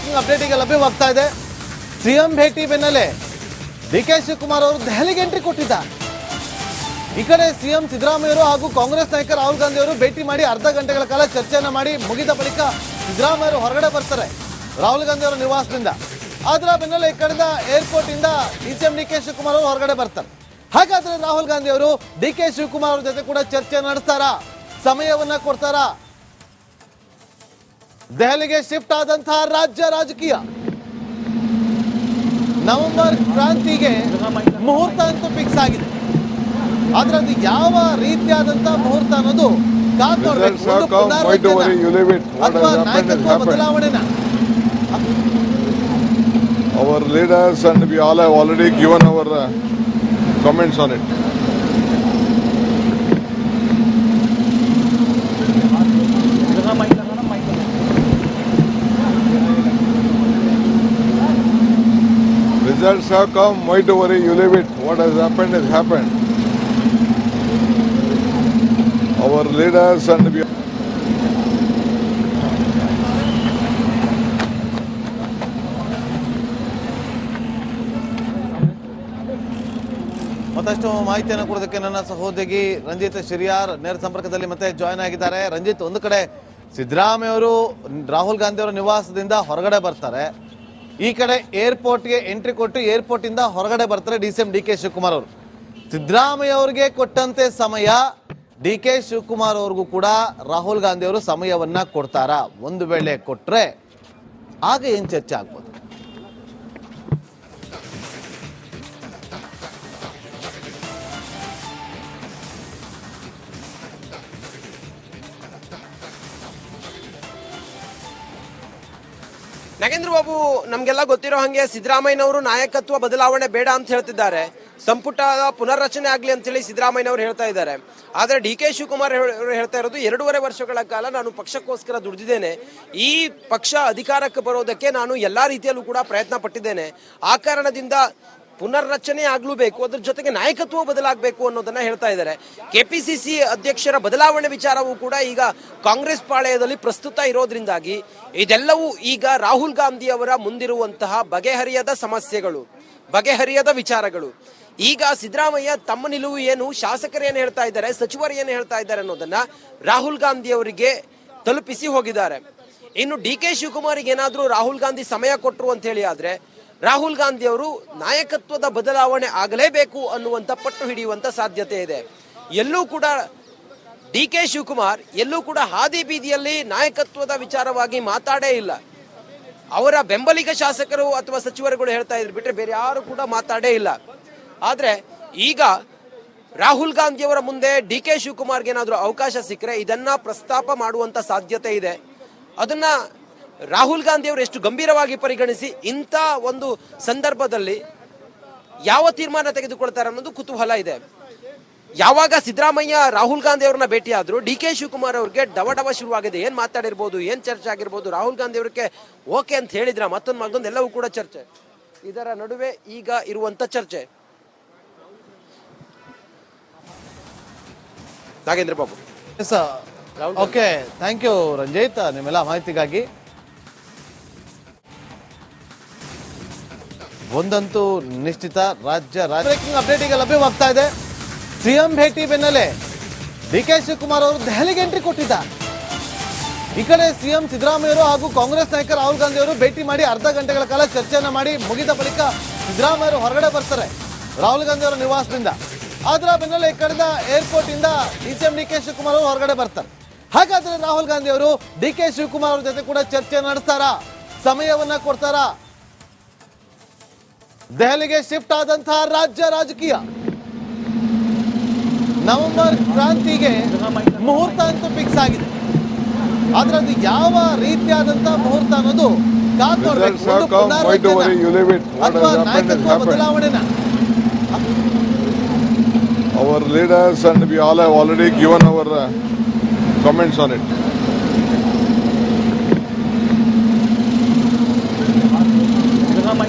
Breaking update ಈಗ ಲಭ್ಯವಾಗ್ತಾ ಇದೆ. CM ಭೇಟಿ ಬೆನ್ನಲ್ಲೇ ಡಿಕೆ ಶಿವಕುಮಾರ್ ಅವರು ದೆಹಲಿಗೆ ಎಂಟ್ರಿ ಕೊಟ್ಟಿದ್ದಾರೆ. ಈ ಕಡೆ ಸಿಎಂ ಸಿದ್ದರಾಮಯ್ಯರು ಹಾಗೂ ಕಾಂಗ್ರೆಸ್ ನಾಯಕ ರಾಹುಲ್ ಗಾಂಧಿ ಅವರು ಭೇಟಿ ಮಾಡಿ ಅರ್ಧ ಗಂಟೆಗಳ ಕಾಲ ಚರ್ಚೆಯನ್ನ ಮಾಡಿ ಮುಗಿದ ಬಳಿಕ ಸಿದ್ದರಾಮಯ್ಯರು ಹೊರಗಡೆ ಬರ್ತಾರೆ ರಾಹುಲ್ ಗಾಂಧಿ ಅವರ ನಿವಾಸದಿಂದ. ಅದರ ಬೆನ್ನಲ್ಲೇ ಈ ಕಡೆಯಿಂದ ಏರ್ಪೋರ್ಟ್ ಇಂದ ಸಿಎಂ ಡಿಕೆ ಶಿವಕುಮಾರ್ ಅವರು ಹೊರಗಡೆ ಬರ್ತಾರೆ. ಹಾಗಾದ್ರೆ ರಾಹುಲ್ ಗಾಂಧಿ ಅವರು ಡಿಕೆ ಶಿವಕುಮಾರ್ ಅವರ ಜೊತೆ ಕೂಡ ಚರ್ಚೆ ನಡೆಸ್ತಾರಾ, ಸಮಯವನ್ನ ಕೊಡ್ತಾರಾ? ದೆಹಲಿಗೆ ಶಿಫ್ಟ್ ಆದಂತಹ ರಾಜ್ಯ ರಾಜಕೀಯ ನವೆಂಬರ್ ಕ್ರಾಂತಿಗೆ ಮುಹೂರ್ತ ಅಂತೂ ಫಿಕ್ಸ್ ಆಗಿದೆ. ಆದ್ರೆ ಅದು ಯಾವ ರೀತಿಯಾದಂತಹ ಮುಹೂರ್ತ ಅನ್ನೋದು ಕಾದ್ ನೋಡ್ಬೇಕು. ಅಥವಾ ನಾಯಕತ್ವ ಬದಲಾವಣೆನ our leaders and we all have already given our comments on it. Results have come, why to worry, you leave it. What has happened. Our leaders and we ಮತ್ತಷ್ಟು ಮಾಹಿತಿಯನ್ನು ಕೊಡೋದಕ್ಕೆ ನನ್ನ ಸಹೋದರಿ ರಂಜಿತ್ ಶಿರಿಯಾರ್ ನೇರ ಸಂಪರ್ಕದಲ್ಲಿ ಮತ್ತೆ ಜಾಯ್ನ್ ಆಗಿದ್ದಾರೆ. ರಂಜಿತ್, ಒಂದು ಕಡೆ ಸಿದ್ದರಾಮಯ್ಯ ಅವರು ರಾಹುಲ್ ಗಾಂಧಿ ಅವರ ನಿವಾಸದಿಂದ ಹೊರಗಡೆ ಬರ್ತಾರೆ, ಈ ಕಡೆ ಏರ್ಪೋರ್ಟ್ಗೆ ಎಂಟ್ರಿ ಕೊಟ್ಟು ಏರ್ಪೋರ್ಟ್ ಇಂದ ಹೊರಗಡೆ ಬರ್ತಾರೆ ಸಿಎಂ ಡಿಕೆ ಶಿವಕುಮಾರ್ ಅವರು. ಸಿದ್ದರಾಮಯ್ಯ ಅವರಿಗೆ ಕೊಟ್ಟಂತೆ ಸಮಯ ಡಿಕೆ ಶಿವಕುಮಾರ್ ಅವ್ರಿಗೂ ಕೂಡ ರಾಹುಲ್ ಗಾಂಧಿ ಅವರು ಸಮಯವನ್ನ ಕೊಡ್ತಾರಾ? ಒಂದು ವೇಳೆ ಕೊಟ್ರೆ ಆಗ ಏನ್ ಚರ್ಚೆ ಆಗ್ಬೋದು? ನಾಗೇಂದ್ರ ಬಾಬು, ನಮ್ಗೆಲ್ಲ ಗೊತ್ತಿರೋ ಹಾಗೆ ಸಿದ್ದರಾಮಯ್ಯನವರು ನಾಯಕತ್ವ ಬದಲಾವಣೆ ಬೇಡ ಅಂತ ಹೇಳ್ತಿದ್ದಾರೆ. ಸಂಪುಟ ಪುನರ್ರಚನೆ ಆಗ್ಲಿ ಅಂತ ಹೇಳಿ ಸಿದ್ದರಾಮಯ್ಯನವರು ಹೇಳ್ತಾ ಇದ್ದಾರೆ. ಆದ್ರೆ ಡಿ ಕೆ ಶಿವಕುಮಾರ್ ಅವರು ಹೇಳ್ತಾ ಇರೋದು 2.5 ವರ್ಷಗಳ ಕಾಲ ನಾನು ಪಕ್ಷಕ್ಕೋಸ್ಕರ ದುಡಿದಿದ್ದೇನೆ, ಈ ಪಕ್ಷ ಅಧಿಕಾರಕ್ಕೆ ಬರೋದಕ್ಕೆ ನಾನು ಎಲ್ಲಾ ರೀತಿಯಲ್ಲೂ ಕೂಡ ಪ್ರಯತ್ನ ಪಟ್ಟಿದ್ದೇನೆ, ಆ ಕಾರಣದಿಂದ ಪುನರ್ರಚನೆ ಆಗ್ಲೂಬೇಕು, ಅದ್ರ ಜೊತೆಗೆ ನಾಯಕತ್ವ ಬದಲಾಗಬೇಕು ಅನ್ನೋದನ್ನ ಹೇಳ್ತಾ ಇದ್ದಾರೆ. ಕೆಪಿಸಿಸಿ ಅಧ್ಯಕ್ಷರ ಬದಲಾವಣೆ ವಿಚಾರವೂ ಕೂಡ ಈಗ ಕಾಂಗ್ರೆಸ್ ಪಾಳೆಯದಲ್ಲಿ ಪ್ರಸ್ತುತ ಇರೋದ್ರಿಂದಾಗಿ ಇದೆಲ್ಲವೂ ಈಗ ರಾಹುಲ್ ಗಾಂಧಿ ಅವರ ಮುಂದಿರುವಂತಹ ಬಗೆಹರಿಯದ ಸಮಸ್ಯೆಗಳು, ಬಗೆಹರಿಯದ ವಿಚಾರಗಳು. ಈಗ ಸಿದ್ದರಾಮಯ್ಯ ತಮ್ಮ ನಿಲುವು ಏನು, ಶಾಸಕರು ಏನು ಹೇಳ್ತಾ ಇದ್ದಾರೆ, ಸಚಿವರು ಏನು ಹೇಳ್ತಾ ಇದ್ದಾರೆ ಅನ್ನೋದನ್ನ ರಾಹುಲ್ ಗಾಂಧಿ ಅವರಿಗೆ ತಲುಪಿಸಿ ಹೋಗಿದ್ದಾರೆ. ಇನ್ನು ಡಿ ಕೆ ಶಿವಕುಮಾರ್ಗೆ ಏನಾದ್ರೂ ರಾಹುಲ್ ಗಾಂಧಿ ಸಮಯ ಕೊಟ್ಟರು ಅಂತ ಹೇಳಿ ಆದ್ರೆ ರಾಹುಲ್ ಗಾಂಧಿ ಅವರು ನಾಯಕತ್ವದ ಬದಲಾವಣೆ ಆಗಲೇಬೇಕು ಅನ್ನುವಂಥ ಪಟ್ಟು ಹಿಡಿಯುವಂತ ಸಾಧ್ಯತೆ ಇದೆ. ಎಲ್ಲೂ ಕೂಡ ಡಿ ಕೆ ಶಿವಕುಮಾರ್ ಎಲ್ಲೂ ಕೂಡ ಹಾದಿ ಬೀದಿಯಲ್ಲಿ ನಾಯಕತ್ವದ ವಿಚಾರವಾಗಿ ಮಾತಾಡೇ ಇಲ್ಲ. ಅವರ ಬೆಂಬಲಿಗ ಶಾಸಕರು ಅಥವಾ ಸಚಿವರುಗಳು ಹೇಳ್ತಾ ಇದ್ರು ಬಿಟ್ರೆ ಬೇರೆ ಯಾರು ಕೂಡ ಮಾತಾಡೇ ಇಲ್ಲ. ಆದ್ರೆ ಈಗ ರಾಹುಲ್ ಗಾಂಧಿ ಅವರ ಮುಂದೆ ಡಿ ಕೆ ಶಿವಕುಮಾರ್ಗೆ ಏನಾದ್ರೂ ಅವಕಾಶ ಸಿಕ್ಕರೆ ಇದನ್ನ ಪ್ರಸ್ತಾಪ ಮಾಡುವಂತ ಸಾಧ್ಯತೆ ಇದೆ. ಅದನ್ನ ರಾಹುಲ್ ಗಾಂಧಿ ಅವರು ಎಷ್ಟು ಗಂಭೀರವಾಗಿ ಪರಿಗಣಿಸಿ ಇಂಥ ಒಂದು ಸಂದರ್ಭದಲ್ಲಿ ಯಾವ ತೀರ್ಮಾನ ತೆಗೆದುಕೊಳ್ತಾರೆ ಅನ್ನೋದು ಕುತೂಹಲ ಇದೆ. ಯಾವಾಗ ಸಿದ್ದರಾಮಯ್ಯ ರಾಹುಲ್ ಗಾಂಧಿ ಅವ್ರನ್ನ ಭೇಟಿಯಾದ್ರು ಡಿ ಕೆ ಶಿವಕುಮಾರ್ ಅವ್ರಿಗೆ ಡವ ಶುರುವಾಗಿದೆ. ಏನ್ ಮಾತಾಡಿರ್ಬೋದು, ಏನ್ ಚರ್ಚೆ ಆಗಿರ್ಬೋದು, ರಾಹುಲ್ ಗಾಂಧಿ ಅವ್ರಿಗೆ ಓಕೆ ಅಂತ ಹೇಳಿದ್ರ ಮತ್ತೊಂದು ಎಲ್ಲವೂ ಕೂಡ ಚರ್ಚೆ. ಇದರ ನಡುವೆ ಈಗ ಇರುವಂತ ಚರ್ಚೆ. Nagendra Babu. Okay, thank you Ranjith ನಿಮ್ಮೆಲ್ಲ ಮಾಹಿತಿಗಾಗಿ. ಒಂದಂತೂ ನಿಶ್ಚಿತ, ರಾಜ್ಯ ಬ್ರೇಕಿಂಗ್ ಅಪ್ಡೇಟ್ ಈಗ ಲಭ್ಯವಾಗ್ತಾ ಇದೆ. ಸಿಎಂ ಭೇಟಿ ಬೆನ್ನಲ್ಲೇ ಡಿಕೆ ಶಿವಕುಮಾರ್ ಅವರು ದೆಹಲಿಗೆ ಎಂಟ್ರಿ ಕೊಟ್ಟಿದ್ದಾರೆ. ಈ ಕಡೆ ಸಿಎಂ ಸಿದ್ದರಾಮಯ್ಯರು ಹಾಗೂ ಕಾಂಗ್ರೆಸ್ ನಾಯಕ ರಾಹುಲ್ ಗಾಂಧಿ ಅವರು ಭೇಟಿ ಮಾಡಿ ಅರ್ಧ ಗಂಟೆಗಳ ಕಾಲ ಚರ್ಚೆಯನ್ನ ಮಾಡಿ ಮುಗಿದ ಬಳಿಕ ಸಿದ್ದರಾಮಯ್ಯರು ಹೊರಗಡೆ ಬರ್ತಾರೆ ರಾಹುಲ್ ಗಾಂಧಿ ಅವರ ನಿವಾಸದಿಂದ. ಅದರ ಬೆನ್ನಲ್ಲೇ ಈ ಕಡೆಯಿಂದ ಏರ್ಪೋರ್ಟ್ ಇಂದ ಸಿಎಂ ಡಿಕೆ ಶಿವಕುಮಾರ್ ಅವರು ಹೊರಗಡೆ ಬರ್ತಾರೆ. ಹಾಗಾದ್ರೆ ರಾಹುಲ್ ಗಾಂಧಿ ಅವರು ಡಿಕೆ ಶಿವಕುಮಾರ್ ಅವರ ಜೊತೆ ಕೂಡ ಚರ್ಚೆ ನಡೆಸ್ತಾರಾ, ಸಮಯವನ್ನ ಕೊಡ್ತಾರಾ? ದೆಹಲಿಗೆ ಶಿಫ್ಟ್ ಆದಂತಹ ರಾಜ್ಯ ರಾಜಕೀಯ ನವೆಂಬರ್ ಕ್ರಾಂತಿಗೆ ಮುಹೂರ್ತ ಅಂತೂ ಫಿಕ್ಸ್ ಆಗಿದೆ. ಆದ್ರೆ ಅದು ಯಾವ ರೀತಿಯಾದಂತಹ ಮುಹೂರ್ತ ಅನ್ನೋದು ಕಾದ್ ನೋಡ್ಬೇಕು. ಅಥವಾ ನಾಯಕತ್ವ ಬದಲಾವಣೆನ our leaders and we all have already given our comments on it.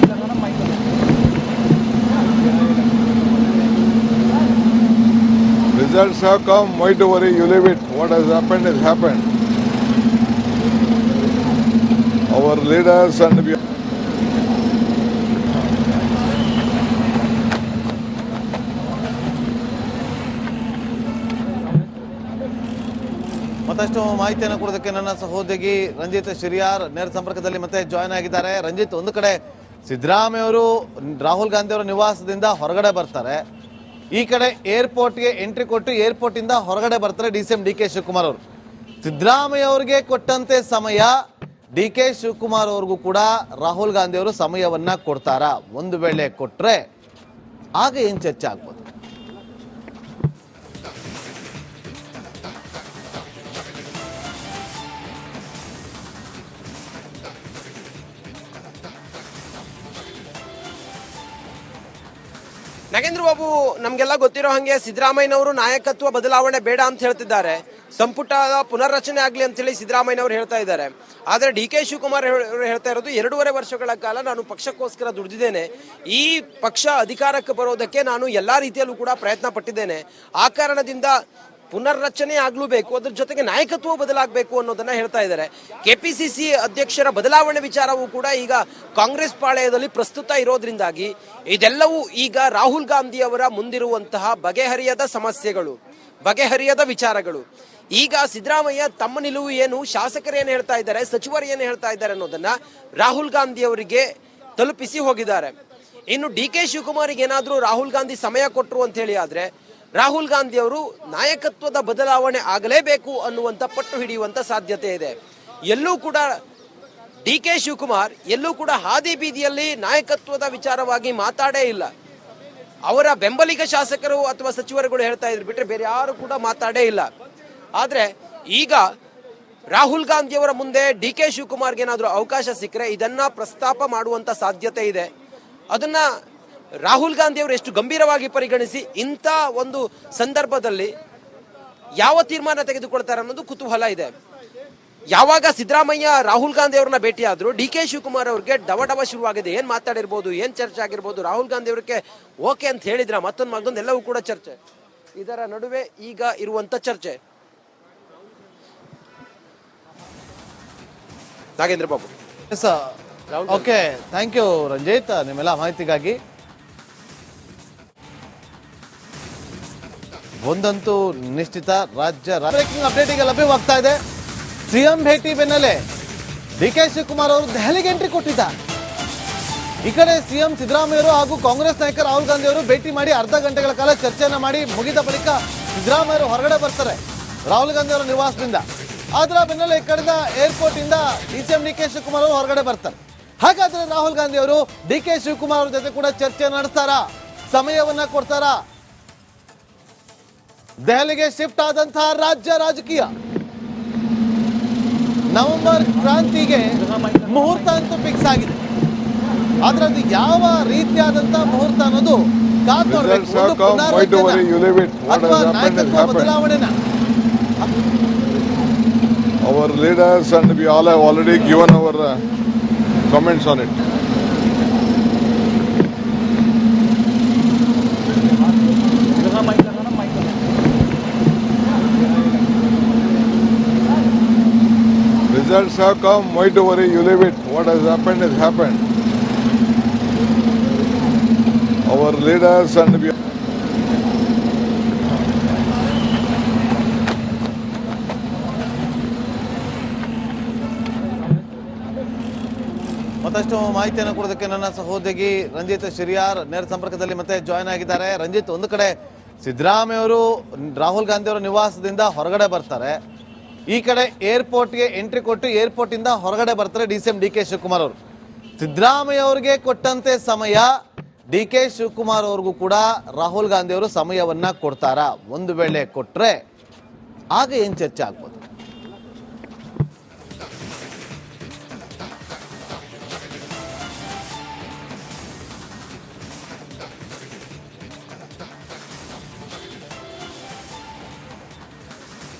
Results have come, why to worry, you leave it. What has happened. Our our leaders and we ಮತ್ತಷ್ಟು ಮಾಹಿತಿಯನ್ನು ಕೊಡೋದಕ್ಕೆ ನನ್ನ ಸಹೋದ್ಯೋಗಿ ರಂಜಿತ್ ಶಿರಿಯಾರ್ ನೇರ ಸಂಪರ್ಕದಲ್ಲಿ ಮತ್ತೆ ಜಾಯ್ನ್ ಆಗಿದ್ದಾರೆ. ರಂಜಿತ್, ಒಂದು ಕಡೆ ಸಿದ್ದರಾಮಯ್ಯ ಅವರು ರಾಹುಲ್ ಗಾಂಧಿ ಅವರ ನಿವಾಸದಿಂದ ಹೊರಗಡೆ ಬರ್ತಾರೆ, ಈ ಕಡೆ ಏರ್ಪೋರ್ಟ್ಗೆ ಎಂಟ್ರಿ ಕೊಟ್ಟು ಏರ್ಪೋರ್ಟ್ ಇಂದ ಹೊರಗಡೆ ಬರ್ತಾರೆ ಡಿ.ಸಿ.ಎಂ. ಡಿ.ಕೆ. ಶಿವಕುಮಾರ್ ಅವರು. ಸಿದ್ದರಾಮಯ್ಯ ಅವರಿಗೆ ಕೊಟ್ಟಂತೆ ಸಮಯ ಡಿ.ಕೆ. ಶಿವಕುಮಾರ್ ಅವ್ರಿಗೂ ಕೂಡ ರಾಹುಲ್ ಗಾಂಧಿ ಅವರು ಸಮಯವನ್ನ ಕೊಡ್ತಾರಾ? ಒಂದು ವೇಳೆ ಕೊಟ್ರೆ ಆಗ ಏನ್ ಚರ್ಚೆ ಆಗ್ಬೋದು? ನಾಗೇಂದ್ರ ಬಾಬು, ನಮ್ಗೆಲ್ಲ ಗೊತ್ತಿರೋ ಹಾಗೆ ಸಿದ್ದರಾಮಯ್ಯನವರು ನಾಯಕತ್ವ ಬದಲಾವಣೆ ಬೇಡ ಅಂತ ಹೇಳ್ತಿದ್ದಾರೆ. ಸಂಪುಟ ಪುನರ್ರಚನೆ ಆಗ್ಲಿ ಅಂತ ಹೇಳಿ ಸಿದ್ದರಾಮಯ್ಯನವರು ಹೇಳ್ತಾ ಇದ್ದಾರೆ. ಆದ್ರೆ ಡಿ.ಕೆ. ಶಿವಕುಮಾರ್ ಅವರು ಹೇಳ್ತಾ ಇರೋದು 2.5 ವರ್ಷಗಳ ಕಾಲ ನಾನು ಪಕ್ಷಕ್ಕೋಸ್ಕರ ದುಡಿದಿದ್ದೇನೆ, ಈ ಪಕ್ಷ ಅಧಿಕಾರಕ್ಕೆ ಬರೋದಕ್ಕೆ ನಾನು ಎಲ್ಲಾ ರೀತಿಯಲ್ಲೂ ಕೂಡ ಪ್ರಯತ್ನ ಪಟ್ಟಿದ್ದೇನೆ, ಆ ಕಾರಣದಿಂದ ಪುನರ್ರಚನೆ ಆಗ್ಲೂಬೇಕು, ಅದ್ರ ಜೊತೆಗೆ ನಾಯಕತ್ವ ಬದಲಾಗಬೇಕು ಅನ್ನೋದನ್ನ ಹೇಳ್ತಾ ಇದ್ದಾರೆ. ಕೆಪಿಸಿಸಿ ಅಧ್ಯಕ್ಷರ ಬದಲಾವಣೆ ವಿಚಾರವೂ ಕೂಡ ಈಗ ಕಾಂಗ್ರೆಸ್ ಪಾಳೆಯದಲ್ಲಿ ಪ್ರಸ್ತುತ ಇರೋದ್ರಿಂದಾಗಿ ಇದೆಲ್ಲವೂ ಈಗ ರಾಹುಲ್ ಗಾಂಧಿ ಅವರ ಮುಂದಿರುವಂತಹ ಬಗೆಹರಿಯದ ಸಮಸ್ಯೆಗಳು, ಬಗೆಹರಿಯದ ವಿಚಾರಗಳು. ಈಗ ಸಿದ್ದರಾಮಯ್ಯ ತಮ್ಮ ನಿಲುವು ಏನು, ಶಾಸಕರು ಏನು ಹೇಳ್ತಾ ಇದ್ದಾರೆ, ಸಚಿವರು ಏನು ಹೇಳ್ತಾ ಇದ್ದಾರೆ ಅನ್ನೋದನ್ನ ರಾಹುಲ್ ಗಾಂಧಿ ಅವರಿಗೆ ತಲುಪಿಸಿ ಹೋಗಿದ್ದಾರೆ. ಇನ್ನು ಡಿ.ಕೆ. ಶಿವಕುಮಾರ್ಗೆ ಏನಾದ್ರೂ ರಾಹುಲ್ ಗಾಂಧಿ ಸಮಯ ಕೊಟ್ಟರು ಅಂತ ಹೇಳಿ ಆದ್ರೆ ರಾಹುಲ್ ಗಾಂಧಿ ಅವರು ನಾಯಕತ್ವದ ಬದಲಾವಣೆ ಆಗಲೇಬೇಕು ಅನ್ನುವಂಥ ಪಟ್ಟು ಹಿಡಿಯುವಂತ ಸಾಧ್ಯತೆ ಇದೆ. ಎಲ್ಲೂ ಕೂಡ ಡಿ.ಕೆ. ಶಿವಕುಮಾರ್ ಎಲ್ಲೂ ಕೂಡ ಹಾದಿ ಬೀದಿಯಲ್ಲಿ ನಾಯಕತ್ವದ ವಿಚಾರವಾಗಿ ಮಾತಾಡೇ ಇಲ್ಲ. ಅವರ ಬೆಂಬಲಿಗ ಶಾಸಕರು ಅಥವಾ ಸಚಿವರುಗಳು ಹೇಳ್ತಾ ಇದ್ರು ಬಿಟ್ರೆ ಬೇರೆ ಯಾರು ಕೂಡ ಮಾತಾಡೇ ಇಲ್ಲ. ಆದ್ರೆ ಈಗ ರಾಹುಲ್ ಗಾಂಧಿ ಅವರ ಮುಂದೆ ಡಿ.ಕೆ. ಶಿವಕುಮಾರ್ಗೆ ಏನಾದರೂ ಅವಕಾಶ ಸಿಕ್ಕರೆ ಇದನ್ನ ಪ್ರಸ್ತಾಪ ಮಾಡುವಂತ ಸಾಧ್ಯತೆ ಇದೆ. ಅದನ್ನ ರಾಹುಲ್ ಗಾಂಧಿ ಅವರು ಎಷ್ಟು ಗಂಭೀರವಾಗಿ ಪರಿಗಣಿಸಿ ಇಂಥ ಒಂದು ಸಂದರ್ಭದಲ್ಲಿ ಯಾವ ತೀರ್ಮಾನ ತೆಗೆದುಕೊಳ್ತಾರೆ ಅನ್ನೋದು ಕುತೂಹಲ ಇದೆ. ಯಾವಾಗ ಸಿದ್ದರಾಮಯ್ಯ ರಾಹುಲ್ ಗಾಂಧಿ ಅವ್ರನ್ನ ಭೇಟಿಯಾದ್ರು ಡಿ.ಕೆ. ಶಿವಕುಮಾರ್ ಅವ್ರಿಗೆ ಡವ ಶುರುವಾಗಿದೆ. ಏನ್ ಮಾತಾಡಿರ್ಬೋದು, ಏನ್ ಚರ್ಚೆ ಆಗಿರ್ಬೋದು, ರಾಹುಲ್ ಗಾಂಧಿ ಅವ್ರಿಗೆ ಓಕೆ ಅಂತ ಹೇಳಿದ್ರ ಮತ್ತೊಂದು ಎಲ್ಲವೂ ಕೂಡ ಚರ್ಚೆ. ಇದರ ನಡುವೆ ಈಗ ಇರುವಂತ ಚರ್ಚೆ. Nagendra Babu. Okay, thank you Ranjith ನಿಮ್ಮೆಲ್ಲ ಮಾಹಿತಿಗಾಗಿ. ಒಂದಂತೂ ನಿಶ್ಚಿತ, ರಾಜ್ಯ ಬ್ರೇಕಿಂಗ್ ಅಪ್ಡೇಟ್ ಈಗ ಲಭ್ಯವಾಗ್ತಾ ಇದೆ. ಸಿಎಂ ಭೇಟಿ ಬೆನ್ನಲ್ಲೇ ಡಿ.ಕೆ. ಶಿವಕುಮಾರ್ ಅವರು ದೆಹಲಿಗೆ ಎಂಟ್ರಿ ಕೊಟ್ಟಿದ್ದಾರೆ. ಈ ಕಡೆ ಸಿಎಂ ಸಿದ್ದರಾಮಯ್ಯರು ಹಾಗೂ ಕಾಂಗ್ರೆಸ್ ನಾಯಕ ರಾಹುಲ್ ಗಾಂಧಿ ಅವರು ಭೇಟಿ ಮಾಡಿ ಅರ್ಧ ಗಂಟೆಗಳ ಕಾಲ ಚರ್ಚೆಯನ್ನ ಮಾಡಿ ಮುಗಿದ ಬಳಿಕ ಸಿದ್ದರಾಮಯ್ಯರು ಹೊರಗಡೆ ಬರ್ತಾರೆ ರಾಹುಲ್ ಗಾಂಧಿ ಅವರ ನಿವಾಸದಿಂದ. ಅದರ ಬೆನ್ನಲ್ಲೇ ಈ ಕಡೆಯಿಂದ ಏರ್ಪೋರ್ಟ್ ಇಂದ ಡಿ.ಸಿ.ಎಂ. ಡಿ.ಕೆ. ಶಿವಕುಮಾರ್ ಅವರು ಹೊರಗಡೆ ಬರ್ತಾರೆ. ಹಾಗಾದ್ರೆ ರಾಹುಲ್ ಗಾಂಧಿ ಅವರು ಡಿ.ಕೆ. ಶಿವಕುಮಾರ್ ಅವ್ರ ಜೊತೆ ಕೂಡ ಚರ್ಚೆ ನಡೆಸ್ತಾರಾ, ಸಮಯವನ್ನ ಕೊಡ್ತಾರಾ? ದೆಹಲಿಗೆ ಶಿಫ್ಟ್ ಆದಂತಹ ರಾಜ್ಯ ರಾಜಕೀಯ ನವೆಂಬರ್ ಕ್ರಾಂತಿಗೆ ಮುಹೂರ್ತ ಅಂತೂ ಫಿಕ್ಸ್ ಆಗಿದೆ. ಆದ್ರೆ ಅದು ಯಾವ ರೀತಿಯಾದಂತಹ ಮುಹೂರ್ತ ಅನ್ನೋದು ಕಾದ್ ನೋಡ್ಬೇಕು. ಅಥವಾ ನಾಯಕತ್ವ ಬದಲಾವಣೆನ our leaders and we all have already given our comments on it. Results have come, why to worry, you leave it. What has happened. Our leaders and we ಮತ್ತಷ್ಟು ಮಾಹಿತಿಯನ್ನು ಕೊಡೋದಕ್ಕೆ ನನ್ನ ಸಹೋದ್ಯೋಗಿ ರಂಜಿತ್ ಶಿರಿಯಾರ್ ನೇರ ಸಂಪರ್ಕದಲ್ಲಿ ಮತ್ತೆ ಜಾಯ್ನ್ ಆಗಿದ್ದಾರೆ. ರಂಜಿತ್, ಒಂದು ಕಡೆ ಸಿದ್ದರಾಮಯ್ಯ ಅವರು ರಾಹುಲ್ ಗಾಂಧಿ ಅವರ ನಿವಾಸದಿಂದ ಹೊರಗಡೆ ಬರ್ತಾರೆ, ಈ ಕಡೆ ಏರ್ಪೋರ್ಟ್ಗೆ ಎಂಟ್ರಿ ಕೊಟ್ಟು ಏರ್ಪೋರ್ಟ್ ಇಂದ ಹೊರಗಡೆ ಬರ್ತಾರೆ ಡಿ.ಸಿ.ಎಂ. ಡಿ.ಕೆ. ಶಿವಕುಮಾರ್ ಅವರು. ಸಿದ್ದರಾಮಯ್ಯ ಅವರಿಗೆ ಕೊಟ್ಟಂತೆ ಸಮಯ ಡಿ.ಕೆ. ಶಿವಕುಮಾರ್ ಅವ್ರಿಗೂ ಕೂಡ ರಾಹುಲ್ ಗಾಂಧಿ ಅವರು ಸಮಯವನ್ನ ಕೊಡ್ತಾರಾ? ಒಂದು ವೇಳೆ ಕೊಟ್ರೆ ಆಗ ಏನ್ ಚರ್ಚೆ ಆಗ್ಬೋದು?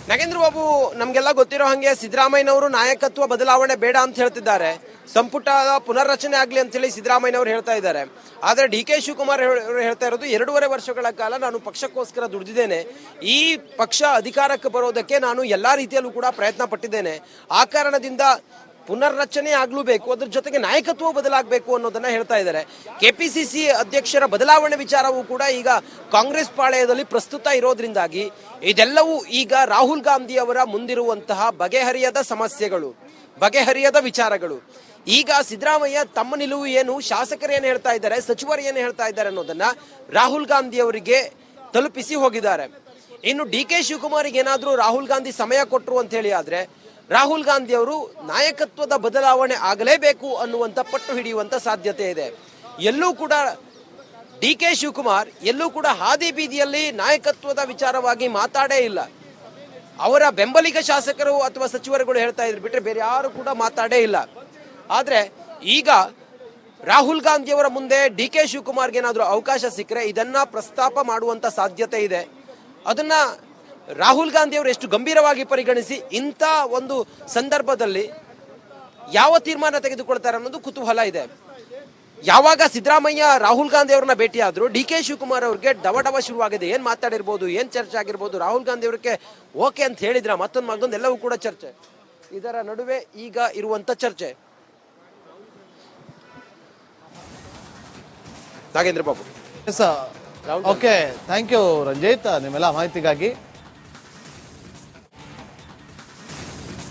ನಾಗೇಂದ್ರ ಬಾಬು, ನಮ್ಗೆಲ್ಲ ಗೊತ್ತಿರೋ ಹಾಗೆ ಸಿದ್ದರಾಮಯ್ಯನವರು ನಾಯಕತ್ವ ಬದಲಾವಣೆ ಬೇಡ ಅಂತ ಹೇಳ್ತಿದ್ದಾರೆ. ಸಂಪುಟ ಪುನರ್ರಚನೆ ಆಗ್ಲಿ ಅಂತ ಹೇಳಿ ಸಿದ್ದರಾಮಯ್ಯನವರು ಹೇಳ್ತಾ ಇದ್ದಾರೆ. ಆದ್ರೆ ಡಿ.ಕೆ. ಶಿವಕುಮಾರ್ ಅವರು ಹೇಳ್ತಾ ಇರೋದು 2.5 ವರ್ಷಗಳ ಕಾಲ ನಾನು ಪಕ್ಷಕ್ಕೋಸ್ಕರ ದುಡಿದಿದ್ದೇನೆ, ಈ ಪಕ್ಷ ಅಧಿಕಾರಕ್ಕೆ ಬರೋದಕ್ಕೆ ನಾನು ಎಲ್ಲಾ ರೀತಿಯಲ್ಲೂ ಕೂಡ ಪ್ರಯತ್ನ ಪಟ್ಟಿದ್ದೇನೆ, ಆ ಕಾರಣದಿಂದ ಪುನರ್ರಚನೆ ಆಗ್ಲೂಬೇಕು, ಅದ್ರ ಜೊತೆಗೆ ನಾಯಕತ್ವ ಬದಲಾಗಬೇಕು ಅನ್ನೋದನ್ನ ಹೇಳ್ತಾ ಇದ್ದಾರೆ. ಕೆಪಿಸಿಸಿ ಅಧ್ಯಕ್ಷರ ಬದಲಾವಣೆ ವಿಚಾರವೂ ಕೂಡ ಈಗ ಕಾಂಗ್ರೆಸ್ ಪಾಳೆಯದಲ್ಲಿ ಪ್ರಸ್ತುತ ಇರೋದ್ರಿಂದಾಗಿ ಇದೆಲ್ಲವೂ ಈಗ ರಾಹುಲ್ ಗಾಂಧಿ ಅವರ ಮುಂದಿರುವಂತಹ ಬಗೆಹರಿಯದ ಸಮಸ್ಯೆಗಳು, ಬಗೆಹರಿಯದ ವಿಚಾರಗಳು. ಈಗ ಸಿದ್ದರಾಮಯ್ಯ ತಮ್ಮ ನಿಲುವು ಏನು, ಶಾಸಕರು ಏನು ಹೇಳ್ತಾ ಇದ್ದಾರೆ, ಸಚಿವರು ಏನು ಹೇಳ್ತಾ ಇದ್ದಾರೆ ಅನ್ನೋದನ್ನ ರಾಹುಲ್ ಗಾಂಧಿ ಅವರಿಗೆ ತಲುಪಿಸಿ ಹೋಗಿದ್ದಾರೆ. ಇನ್ನು ಡಿ ಕೆ ಶಿವಕುಮಾರ್ಗೆ ಏನಾದ್ರೂ ರಾಹುಲ್ ಗಾಂಧಿ ಸಮಯ ಕೊಟ್ಟರು ಅಂತ ಹೇಳಿ ಆದ್ರೆ ರಾಹುಲ್ ಗಾಂಧಿ ಅವರು ನಾಯಕತ್ವದ ಬದಲಾವಣೆ ಆಗಲೇಬೇಕು ಅನ್ನುವಂತ ಪಟ್ಟು ಹಿಡಿಯುವಂತ ಸಾಧ್ಯತೆ ಇದೆ. ಎಲ್ಲೂ ಕೂಡ ಡಿ ಕೆ ಶಿವಕುಮಾರ್ ಎಲ್ಲೂ ಕೂಡ ಹಾದಿ ಬೀದಿಯಲ್ಲಿ ನಾಯಕತ್ವದ ವಿಚಾರವಾಗಿ ಮಾತಾಡೇ ಇಲ್ಲ. ಅವರ ಬೆಂಬಲಿಗ ಶಾಸಕರು ಅಥವಾ ಸಚಿವರುಗಳು ಹೇಳ್ತಾ ಇದ್ರು ಬಿಟ್ರೆ ಬೇರೆ ಯಾರು ಕೂಡ ಮಾತಾಡೇ ಇಲ್ಲ. ಆದ್ರೆ ಈಗ ರಾಹುಲ್ ಗಾಂಧಿ ಅವರ ಮುಂದೆ ಡಿ ಕೆ ಶಿವಕುಮಾರ್ಗೆ ಏನಾದ್ರೂ ಅವಕಾಶ ಸಿಕ್ಕರೆ ಇದನ್ನ ಪ್ರಸ್ತಾಪ ಮಾಡುವಂತ ಸಾಧ್ಯತೆ ಇದೆ. ಅದನ್ನ ರಾಹುಲ್ ಗಾಂಧಿ ಅವರು ಎಷ್ಟು ಗಂಭೀರವಾಗಿ ಪರಿಗಣಿಸಿ ಇಂಥ ಒಂದು ಸಂದರ್ಭದಲ್ಲಿ ಯಾವ ತೀರ್ಮಾನ ತೆಗೆದುಕೊಳ್ತಾರೆ ಅನ್ನೋದು ಕುತೂಹಲ ಇದೆ. ಯಾವಾಗ ಸಿದ್ದರಾಮಯ್ಯ ರಾಹುಲ್ ಗಾಂಧಿ ಅವ್ರನ್ನ ಭೇಟಿಯಾದ್ರು ಡಿ ಕೆ ಶಿವಕುಮಾರ್ ಅವ್ರಿಗೆ ಡವ ಶುರುವಾಗಿದೆ. ಏನ್ ಮಾತಾಡಿರ್ಬೋದು, ಏನ್ ಚರ್ಚೆ ಆಗಿರ್ಬೋದು, ರಾಹುಲ್ ಗಾಂಧಿ ಅವ್ರಿಗೆ ಓಕೆ ಅಂತ ಹೇಳಿದ್ರ ಮತ್ತೊಂದು ಎಲ್ಲವೂ ಕೂಡ ಚರ್ಚೆ. ಇದರ ನಡುವೆ ಈಗ ಇರುವಂತ ಚರ್ಚೆ. Nagendra Babu. Okay, thank you Ranjith ನಿಮ್ಮೆಲ್ಲ ಮಾಹಿತಿಗಾಗಿ.